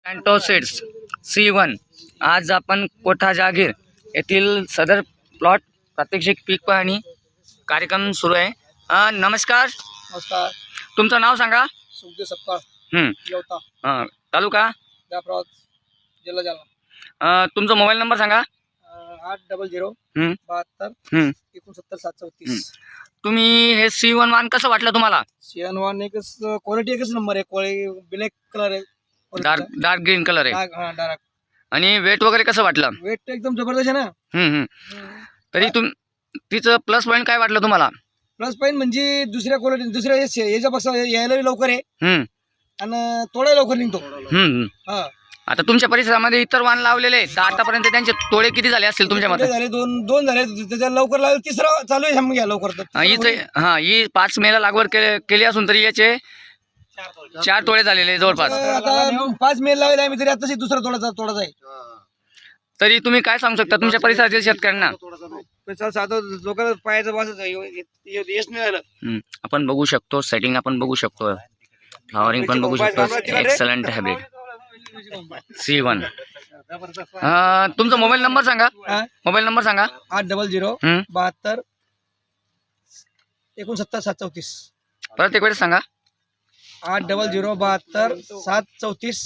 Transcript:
Santa seeds C1. आज आपण कोठा जहागीर येथील सदर प्लॉट प्रात्यक्षिक पीक पाहणी कार्यक्रम सुरू आहे. नमस्कार. नमस्कार. तुमचं नाव सांगा. सुखदेव सपकाळ, हं. येवता, तालुका जाफराबाद, जिल्हा जालना. तुमचा मोबाईल नंबर सांगा. 800 हं. 72 69 734. तुम्ही हे C1 वाण कसं वाटलं तुम्हाला? CN1 एकच क्वालिटी एकच नंबर आहे. क्वालिटी ब्लॅक कलर आहे. डार्क ग्रीन कलर आहे. डार्क आणि वेट वगैरे कसं वाटलं? वेट एकदम जबरदस्त आहे ना. तरी तिचं प्लस पॉईंट काय वाटलं तुम्हाला? प्लस पॉईंट म्हणजे दुसऱ्या क्वालिटी दुसऱ्या याच्यापासून यायला लवकर आहे हम्म आणि तोडायला लवकर निघतो. हा. आता तुमच्या परिसरामध्ये इतर वाण लावलेले आहेत, तर आतापर्यंत त्यांचे तोडे किती झाले असतील तुमच्या मते? झाले दोन झाले. त्याच्या लवकर लावले, तिसरा चालू आहे. घ्या लवकर. ही 5 मेला लागवड केली असून तरी याचे 4 तोडे झालेले जवळपास. आता 5 मे लावले आम्ही, तरी आता दुसरा तोडाचा आहे. तरी तुम्ही काय सांगू शकता तुमच्या परिसरातील शेतकऱ्यांना? साधं लोकांना पायाचं वासच यश मिळालं. आपण बघू शकतो, सेटिंग आपण बघू शकतो, फ्लॉवरिंग पण बघू शकतो. Excellent habit C1. तुमचा मोबाईल नंबर सांगा. मोबाईल नंबर सांगा. 800 72 69 734. परत एक वेळेस सांगा. 800 72 734.